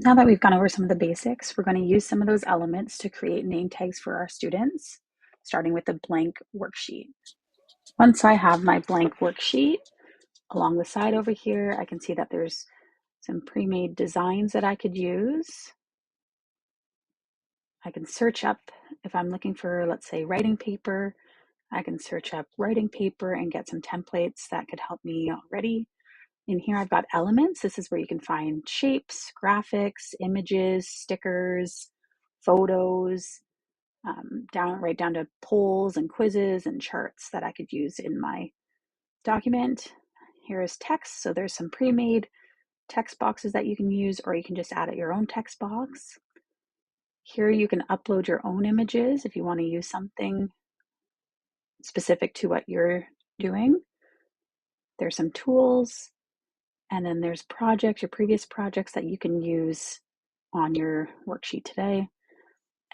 Now that we've gone over some of the basics, we're going to use some of those elements to create name tags for our students, starting with the blank worksheet. Once I have my blank worksheet, along the side over here, I can see that there's some pre-made designs that I could use. I can search up, if I'm looking for, let's say, writing paper, I can search up writing paper and get some templates that could help me already. In here, I've got elements. This is where you can find shapes, graphics, images, stickers, photos, right down to polls and quizzes and charts that I could use in my document. Here is text. So there's some pre-made text boxes that you can use, or you can just add your own text box. Here you can upload your own images if you want to use something specific to what you're doing. There's some tools, and then there's projects, your previous projects that you can use on your worksheet today.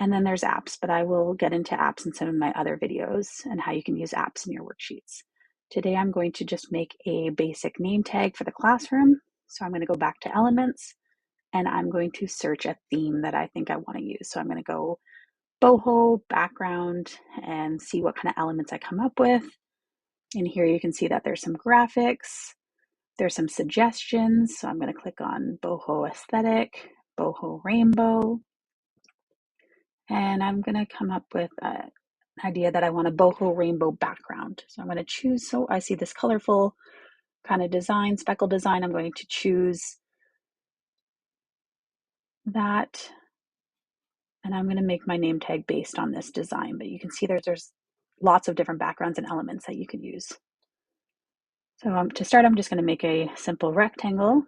And then there's apps, but I will get into apps in some of my other videos and how you can use apps in your worksheets. Today I'm going to just make a basic name tag for the classroom. So I'm going to go back to elements and I'm going to search a theme that I think I want to use. So I'm going to go boho, background, and see what kind of elements I come up with. In here you can see that there's some graphics, there's some suggestions. So I'm going to click on boho aesthetic, boho rainbow, and I'm going to come up with an idea that I want a boho rainbow background. So I'm going to choose, so I see this colorful kind of design, speckle design. I'm going to choose that, and I'm going to make my name tag based on this design. But you can see there's lots of different backgrounds and elements that you could use. So to start, I'm just going to make a simple rectangle.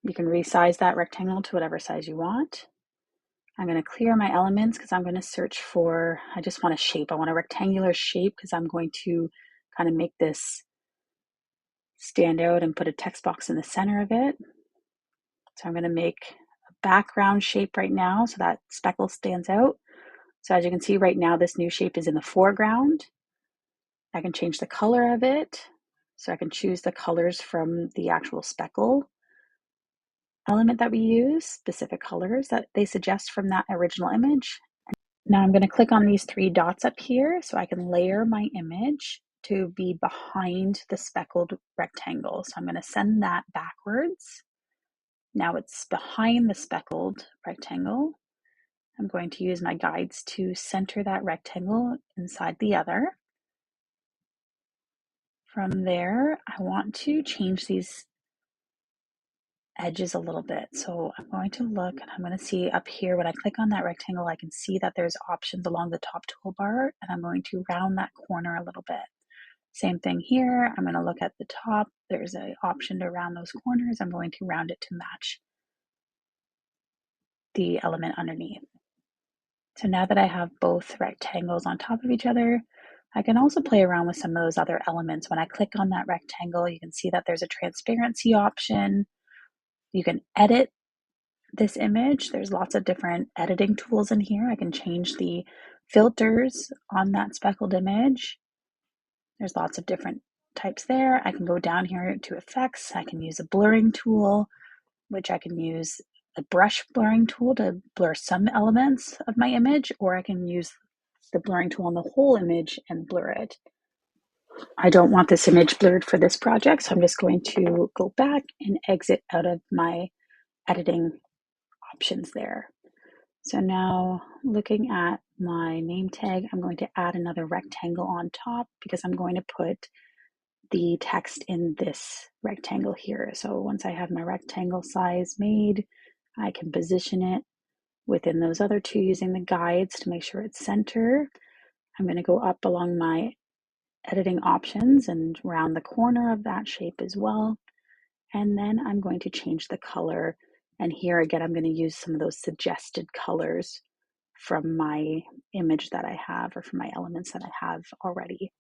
You can resize that rectangle to whatever size you want. I'm going to clear my elements because I'm going to search for, I just want a shape. I want a rectangular shape because I'm going to kind of make this stand out and put a text box in the center of it. So I'm going to make a background shape right now so that speckle stands out. So as you can see right now, this new shape is in the foreground. I can change the color of it. So I can choose the colors from the actual speckle element that we use, specific colors that they suggest from that original image. Now I'm going to click on these three dots up here so I can layer my image to be behind the speckled rectangle. So I'm going to send that backwards. Now it's behind the speckled rectangle. I'm going to use my guides to center that rectangle inside the other. From there, I want to change these edges a little bit. So I'm going to look and I'm going to see up here when I click on that rectangle, I can see that there's options along the top toolbar, and I'm going to round that corner a little bit. Same thing here. I'm going to look at the top. There's an option to round those corners. I'm going to round it to match the element underneath. So now that I have both rectangles on top of each other, I can also play around with some of those other elements. When I click on that rectangle, you can see that there's a transparency option. You can edit this image. There's lots of different editing tools in here. I can change the filters on that speckled image. There's lots of different types there. I can go down here to effects. I can use a blurring tool, which I can use the brush blurring tool to blur some elements of my image, or I can use the blurring tool on the whole image and blur it. I don't want this image blurred for this project, so I'm just going to go back and exit out of my editing options there. So now looking at my name tag, I'm going to add another rectangle on top because I'm going to put the text in this rectangle here. So once I have my rectangle size made, I can position it within those other two using the guides to make sure it's center. I'm going to go up along my editing options and round the corner of that shape as well. And then I'm going to change the color. And here again, I'm going to use some of those suggested colors from my image that I have, or from my elements that I have already.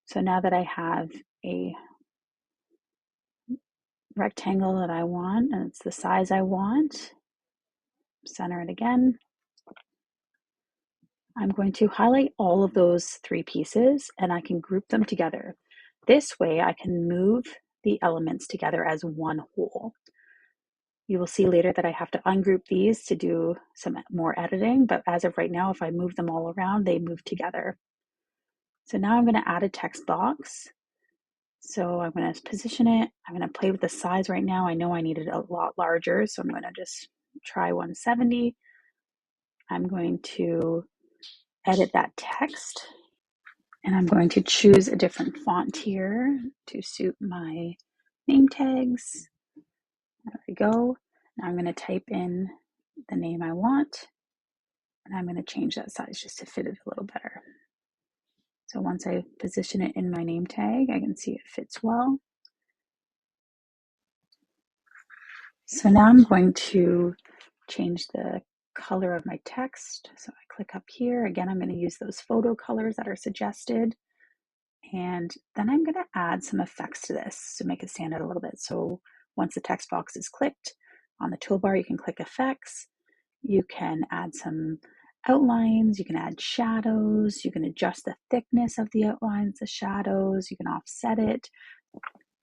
So now that I have a rectangle that I want and it's the size I want, center it again. I'm going to highlight all of those three pieces and I can group them together. This way I can move the elements together as one whole. You will see later that I have to ungroup these to do some more editing, but as of right now, if I move them all around, they move together. So now I'm going to add a text box. So I'm going to position it. I'm going to play with the size right now. I know I need it a lot larger, so I'm going to just try 170. I'm going to edit that text, and I'm going to choose a different font here to suit my name tags. There we go. Now I'm going to type in the name I want, and I'm going to change that size just to fit it a little better. So once I position it in my name tag, I can see it fits well. So now I'm going to change the color of my text. So I click up here. Again, I'm going to use those photo colors that are suggested. And then I'm going to add some effects to this to make it stand out a little bit. So once the text box is clicked on the toolbar, you can click effects. You can add some outlines, you can add shadows, you can adjust the thickness of the outlines, the shadows, you can offset it.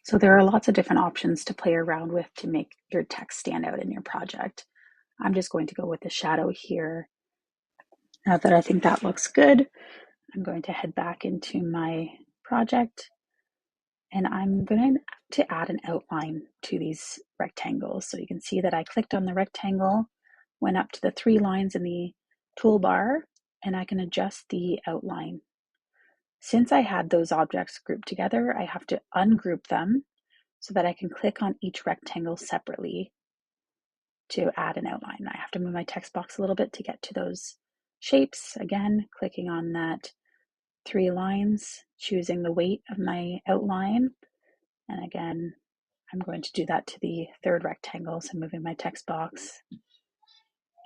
So there are lots of different options to play around with to make your text stand out in your project. I'm just going to go with the shadow here. Now that I think that looks good, I'm going to head back into my project, and I'm going to add an outline to these rectangles. So you can see that I clicked on the rectangle, went up to the 3 lines in the toolbar, and I can adjust the outline. Since I had those objects grouped together, I have to ungroup them so that I can click on each rectangle separately to add an outline. I have to move my text box a little bit to get to those shapes. Again, clicking on that 3 lines, choosing the weight of my outline. And again, I'm going to do that to the 3rd rectangle. So moving my text box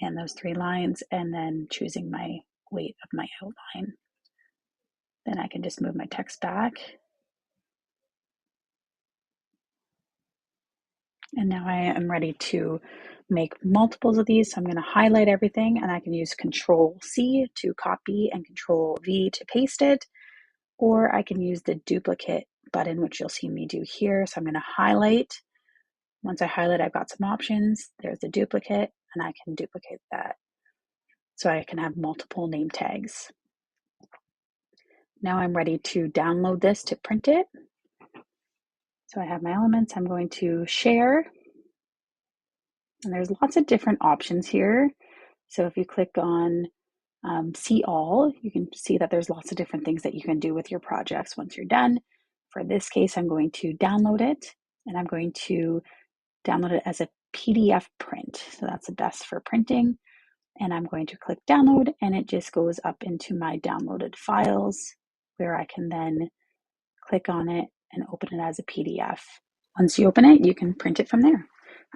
and those 3 lines, and then choosing my weight of my outline. Then I can just move my text back. And now I am ready to make multiples of these. So I'm going to highlight everything, and I can use Control C to copy and Control V to paste it, or I can use the duplicate button, which you'll see me do here. So I'm going to highlight. Once I highlight, I've got some options. There's the duplicate, and I can duplicate that so I can have multiple name tags. Now I'm ready to download this to print it. So I have my elements. I'm going to share, and there's lots of different options here. So if you click on see all, you can see that there's lots of different things that you can do with your projects once you're done. For this case, I'm going to download it, and I'm going to download it as a PDF print. So that's the best for printing. And I'm going to click download, and it just goes up into my downloaded files, where I can then click on it and open it as a PDF. Once you open it, you can print it from there.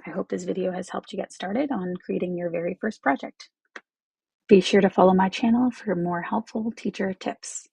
I hope this video has helped you get started on creating your very first project. Be sure to follow my channel for more helpful teacher tips.